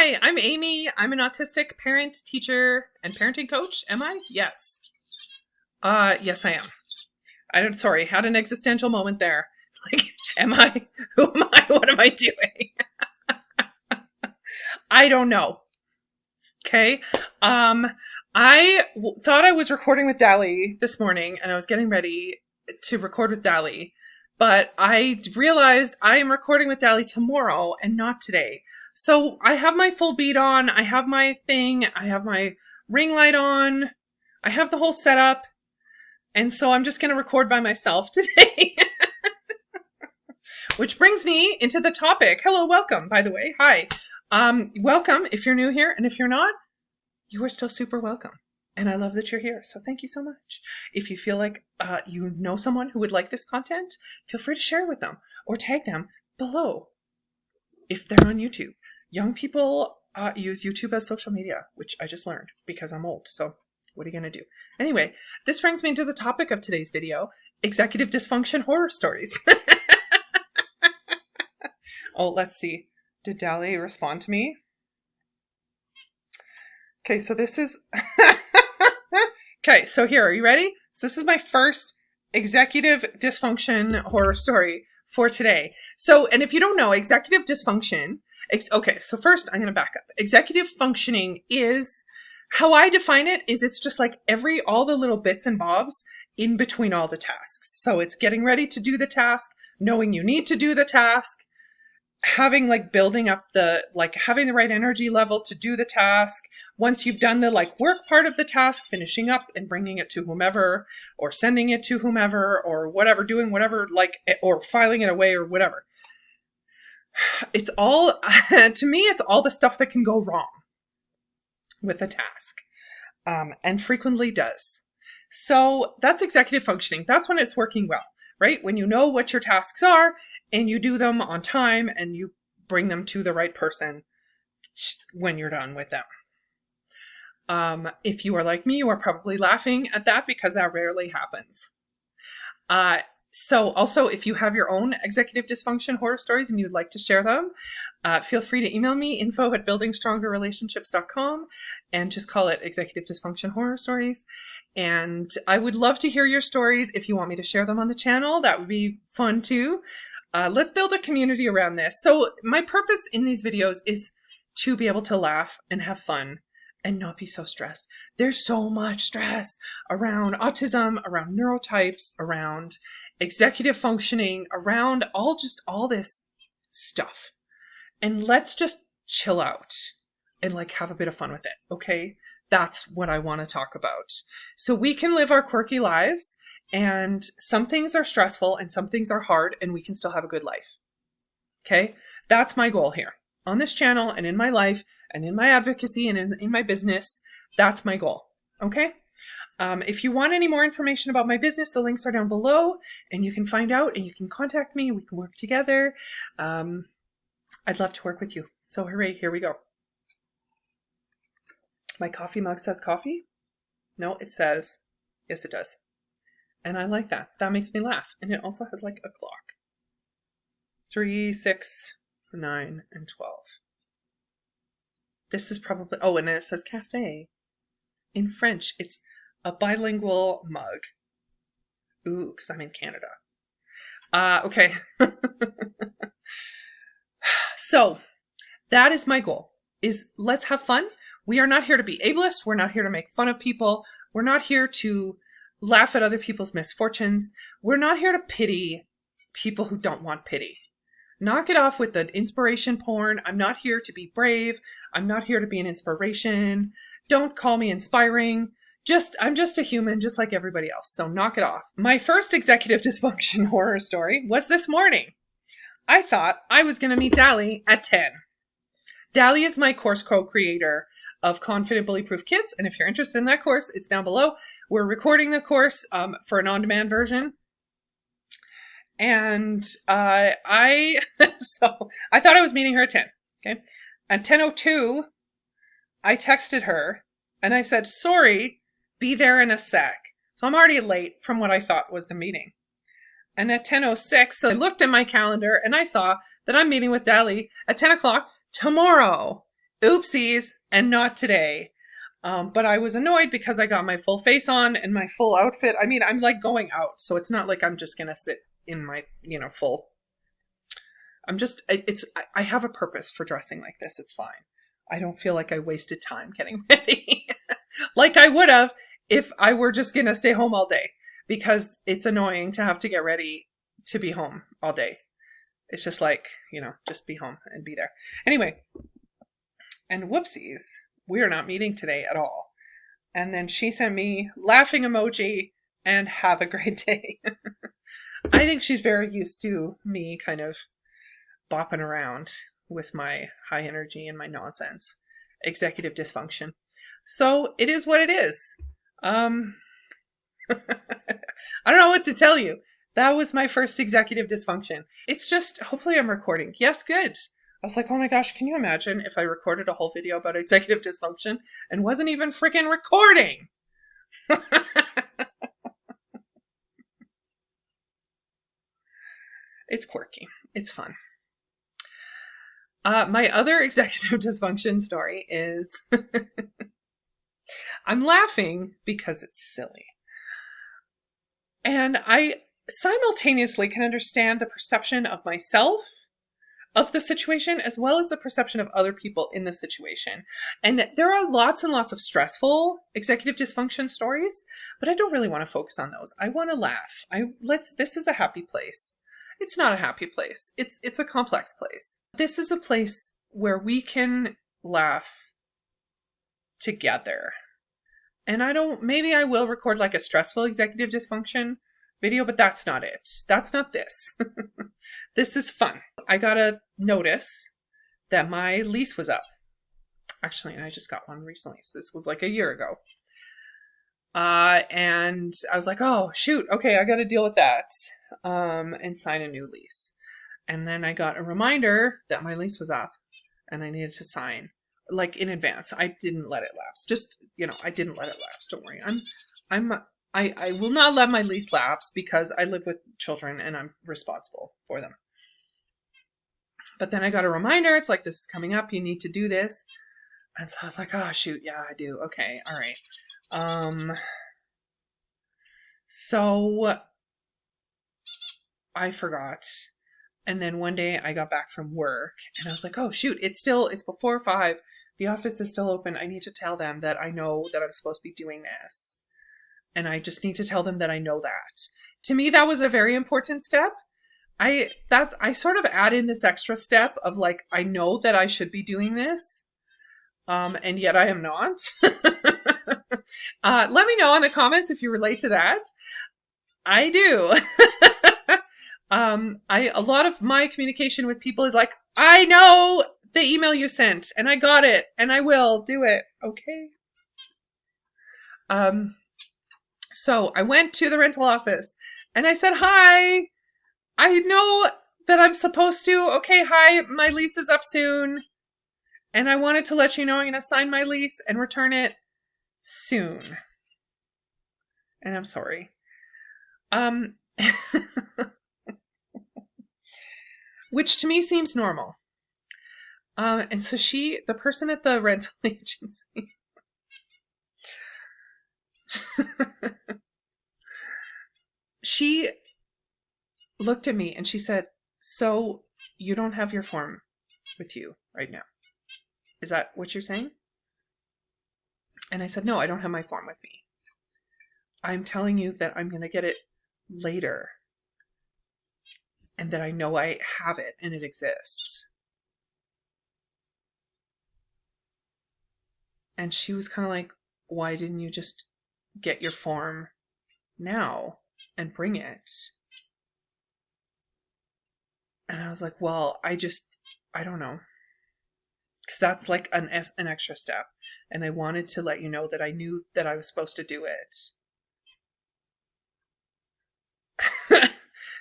Hi, I'm Amy. I'm an autistic parent, teacher, and parenting coach. Am I? Yes. Yes, I am. Sorry, had an existential moment there. Like, am I? Who am I? What am I doing? I don't know. Okay. Thought I was recording with Dali this morning, and I was getting ready to record with Dali, but I realized I am recording with Dali tomorrow and not today. So I have my full beat on. I have my thing. I have my ring light on. I have the whole setup. And so I'm just going to record by myself today. Which brings me into the topic. Hello, welcome, by the way. Hi. Welcome if you're new here. And if you're not, you are still super welcome. And I love that you're here. So thank you so much. If you feel like you know someone who would like this content, feel free to share it with them or tag them below if they're on YouTube. Young people use YouTube as social media, which I just learned because I'm old. So what are you going to do? Anyway, this brings me to the topic of today's video, executive dysfunction horror stories. Oh, let's see. Did Dali respond to me? Okay, so this is... Okay, so here, are you ready? So this is my first executive dysfunction horror story for today. So, and if you don't know, executive dysfunction... Okay, so first I'm going to back up. Executive functioning is... How I define it is it's just like all the little bits and bobs in between all the tasks. So it's getting ready to do the task, knowing you need to do the task, having building up having the right energy level to do the task. Once you've done the work part of the task, finishing up and bringing it to whomever or sending it to whomever or whatever, doing whatever, or filing it away or whatever. It's all, to me, it's all the stuff that can go wrong with a task, and frequently does. So that's executive functioning. That's when it's working well, right? When you know what your tasks are and you do them on time and you bring them to the right person when you're done with them. If you are like me, you are probably laughing at that because that rarely happens. So also, if you have your own executive dysfunction horror stories and you'd like to share them, feel free to email me, info@buildingstrongerrelationships.com, and just call it executive dysfunction horror stories. And I would love to hear your stories. If you want me to share them on the channel, that would be fun too. Let's build a community around this. So my purpose in these videos is to be able to laugh and have fun and not be so stressed. There's so much stress around autism, around neurotypes, around executive functioning, around all this stuff. And let's just chill out and have a bit of fun with it. Okay. That's what I want to talk about. So we can live our quirky lives, and some things are stressful and some things are hard, and we can still have a good life. Okay. That's my goal here on this channel and in my life and in my advocacy and in my business. That's my goal. Okay. If you want any more information about my business, the links are down below and you can find out and you can contact me. We can work together. I'd love to work with you. So hooray, here we go. My coffee mug says coffee? No, it says, yes it does. And I like that. That makes me laugh. And it also has a clock. 3, 6, 9, and 12. This is probably, oh, and then it says cafe. In French, it's a bilingual mug. Ooh, because I'm in Canada. Okay. So that is my goal, is let's have fun. We are not here to be ableist. We're not here to make fun of people. We're not here to laugh at other people's misfortunes. We're not here to pity people who don't want pity. Knock it off with the inspiration porn. I'm not here to be brave. I'm not here to be an inspiration. Don't call me inspiring. I'm just a human, just like everybody else. So knock it off. My first executive dysfunction horror story was this morning. I thought I was going to meet Dali at 10. Dali is my course co-creator of Confident Bully-Proof Kids. And if you're interested in that course, it's down below. We're recording the course for an on-demand version. And so I thought I was meeting her at 10. Okay. At 10:02, I texted her and I said, sorry, be there in a sec. So I'm already late from what I thought was the meeting. And at 10:06, so I looked at my calendar and I saw that I'm meeting with Dali at 10 o'clock tomorrow. Oopsies, and not today. But I was annoyed because I got my full face on and my full outfit. I mean, I'm like going out, so it's not like I'm just gonna sit in my, full. I have a purpose for dressing like this. It's fine. I don't feel like I wasted time getting ready like I would have if I were just gonna stay home all day, because it's annoying to have to get ready to be home all day. It's just like, just be home and be there. Anyway, and whoopsies, we are not meeting today at all. And then she sent me laughing emoji and have a great day. I think she's very used to me kind of bopping around with my high energy and my nonsense. Executive dysfunction. So it is what it is. I don't know what to tell you. That was my first executive dysfunction. It's just, hopefully I'm recording. Yes, good. I was like, oh my gosh, can you imagine if I recorded a whole video about executive dysfunction and wasn't even freaking recording? It's quirky. It's fun. My other executive dysfunction story is I'm laughing because it's silly. And I simultaneously can understand the perception of myself of the situation, as well as the perception of other people in the situation. And there are lots and lots of stressful executive dysfunction stories, but I don't really want to focus on those. I want to laugh. This is a happy place. It's not a happy place. It's a complex place. This is a place where we can laugh together. And maybe I will record like a stressful executive dysfunction video, but that's not it. That's not this. This is fun. I got a notice that my lease was up. Actually, and I just got one recently, so this was like a year ago. And I was like, oh, shoot, okay, I got to deal with that and sign a new lease. And then I got a reminder that my lease was up and I needed to sign, like, in advance. I didn't let it lapse. Just, I didn't let it lapse. Don't worry. I will not let my lease lapse because I live with children and I'm responsible for them. But then I got a reminder. It's like, this is coming up. You need to do this. And so I was like, oh, shoot. Yeah, I do. Okay. All right. So I forgot. And then one day I got back from work and I was like, oh, shoot. It's before 5. The office is still open. I need to tell them that I know that I'm supposed to be doing this. And I just need to tell them that I know that. To me, that was a very important step. I sort of add in this extra step of like, I know that I should be doing this. And yet I am not. Let me know in the comments if you relate to that. I do. A lot of my communication with people is like, I know the email you sent and I got it and I will do it. Okay. So I went to the rental office and I said, hi, I know that I'm supposed to. Okay, hi, my lease is up soon. And I wanted to let you know I'm going to sign my lease and return it soon. And I'm sorry. Which to me seems normal. And so the person at the rental agency, she looked at me and she said, so you don't have your form with you right now? Is that what you're saying? And I said, no, I don't have my form with me. I'm telling you that I'm going to get it later. And that I know I have it and it exists. And she was kind of like, why didn't you just get your form now and bring it? And I was like, well, I don't know. Because that's like an extra step. And I wanted to let you know that I knew that I was supposed to do it.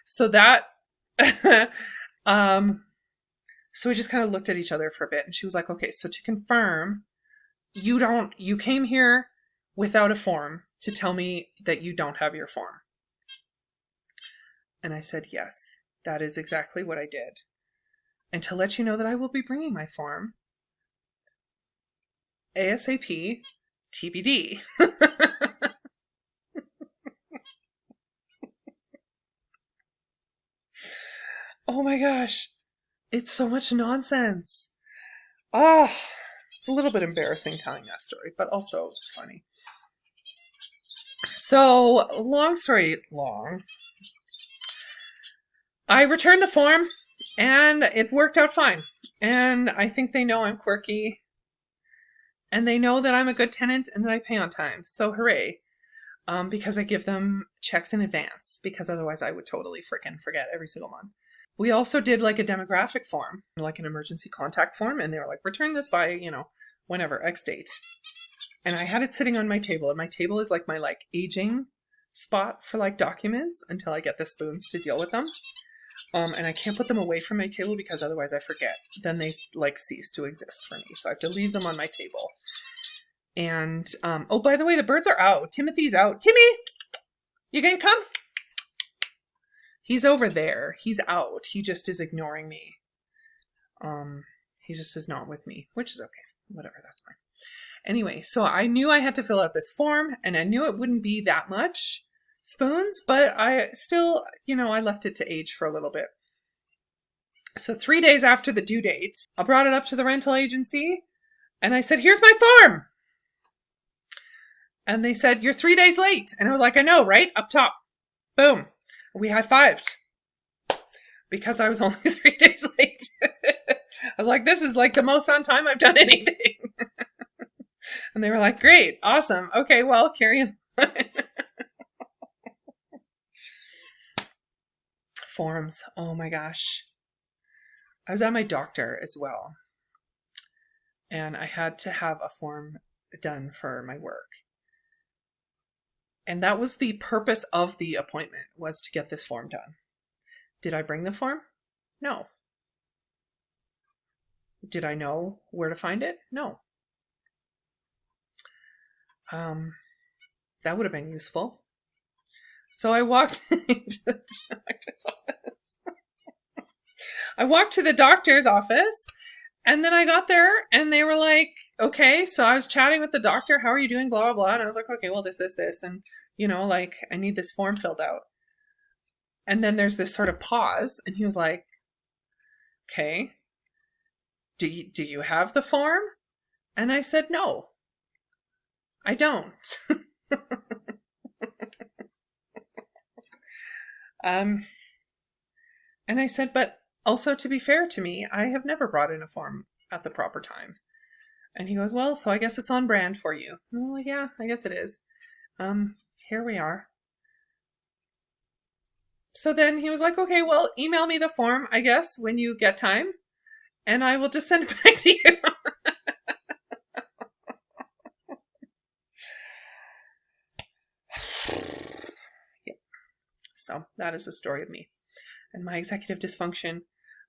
So that, so we just kind of looked at each other for a bit and she was like, okay, so to confirm, you came here without a form to tell me that you don't have your form. And I said, yes, that is exactly what I did. And to let you know that I will be bringing my form ASAP, TBD. Oh my gosh. It's so much nonsense. Ah, it's a little bit embarrassing telling that story, but also funny. So, long story long. I returned the form and it worked out fine. And I think they know I'm quirky. And they know that I'm a good tenant and that I pay on time. So hooray. Because I give them checks in advance, because otherwise I would totally freaking forget every single month. We also did like a demographic form, like an emergency contact form, and they were like, return this by, you know, whenever, X date. And I had it sitting on my table, and my table is like my like aging spot for like documents until I get the spoons to deal with them. And I can't put them away from my table because otherwise I forget. Then they like cease to exist for me. So I have to leave them on my table. And, oh, by the way, the birds are out. Timothy's out. Timmy, you gonna come? He's over there. He's out. He just is ignoring me. He just is not with me, which is okay. Whatever, that's fine. Anyway, so I knew I had to fill out this form, and I knew it wouldn't be that much spoons, but I still, you know, I left it to age for a little bit. So 3 days after the due date, I brought it up to the rental agency, and I said, here's my form. And they said, you're 3 days late. And I was like, I know, right? Up top. Boom. We high-fived. Because I was only 3 days late. I was like, this is like the most on time I've done anything. And they were like, great, awesome. Okay, well, carry on. Forms. Oh my gosh. I was at my doctor as well. And I had to have a form done for my work. And that was the purpose of the appointment, was to get this form done. Did I bring the form? No. Did I know where to find it? No. That would have been useful. So I walked into the doctor's office. I walked to the doctor's office, and then I got there, and they were like, okay. So I was chatting with the doctor. How are you doing? Blah, blah, blah. And I was like, okay, well, this. And, you know, like, I need this form filled out. And then there's this sort of pause, and he was like, okay, do you have the form? And I said, no, I don't. And I said, but also, to be fair to me, I have never brought in a form at the proper time. And he goes, well, so I guess it's on brand for you. And I'm like, yeah, I guess it is. Here we are. So then he was like, okay, well, email me the form, I guess, when you get time, and I will just send it back to you. Yeah. So that is the story of me and my executive dysfunction.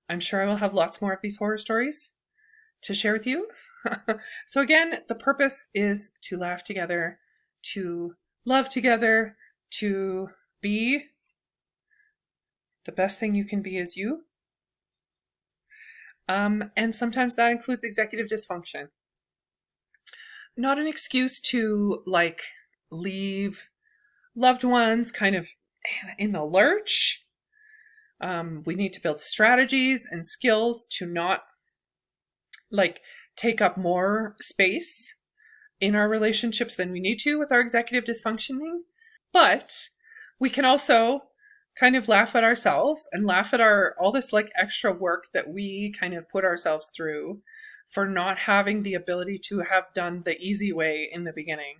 I'm sure I will have lots more of these horror stories to share with you. So again, the purpose is to laugh together, to love together, to be the best thing you can be as you. And sometimes that includes executive dysfunction. Not an excuse to like leave loved ones kind of in the lurch. We need to build strategies and skills to not like take up more space in our relationships than we need to with our executive dysfunctioning. But we can also kind of laugh at ourselves and laugh at all this like extra work that we kind of put ourselves through for not having the ability to have done the easy way in the beginning.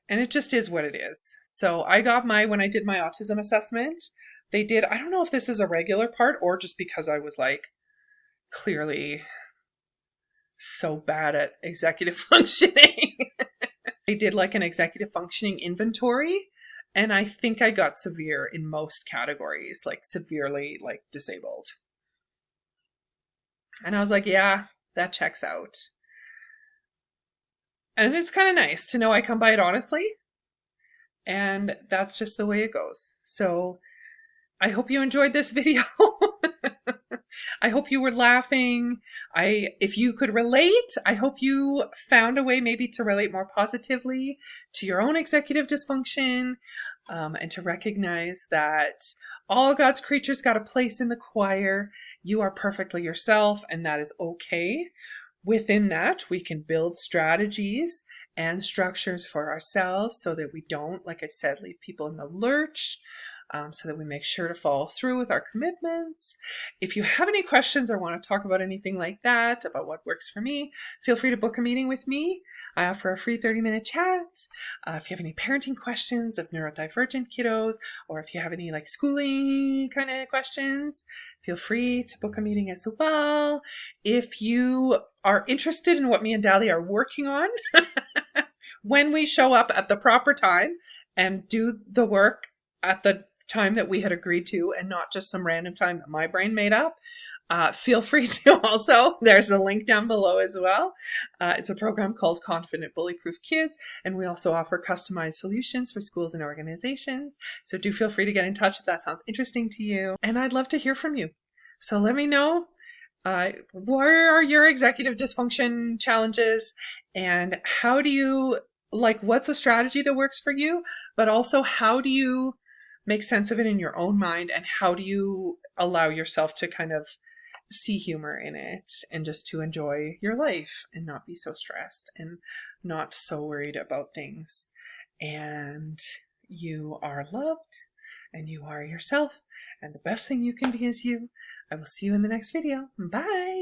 And it just is what it is. So I got when I did my autism assessment, they did, I don't know if this is a regular part or just because I was like clearly so bad at executive functioning. They did like an executive functioning inventory. And I think I got severe in most categories, like severely like disabled. And I was like, yeah, that checks out. And it's kind of nice to know I come by it honestly. And that's just the way it goes. So I hope you enjoyed this video. I hope you were laughing. If you could relate, I hope you found a way maybe to relate more positively to your own executive dysfunction, and to recognize that all God's creatures got a place in the choir. You are perfectly yourself, and that is okay. Within that, we can build strategies and structures for ourselves so that we don't, like I said, leave people in the lurch, so that we make sure to follow through with our commitments. If you have any questions or want to talk about anything like that, about what works for me, feel free to book a meeting with me. I offer a free 30-minute chat. If you have any parenting questions of neurodivergent kiddos, or if you have any like schooling kind of questions, feel free to book a meeting as well. If you are interested in what me and Dali are working on, when we show up at the proper time and do the work at the time that we had agreed to and not just some random time that my brain made up, feel free to also, there's a link down below as well. It's a program called Confident Bully Proof Kids, and we also offer customized solutions for schools and organizations. So do feel free to get in touch if that sounds interesting to you. And I'd love to hear from you. So let me know, where are your executive dysfunction challenges, and how do you, what's a strategy that works for you, but also how do you make sense of it in your own mind, and how do you allow yourself to kind of see humor in it and just to enjoy your life and not be so stressed and not so worried about things. And you are loved and you are yourself, and the best thing you can be is you. I will see you in the next video. Bye.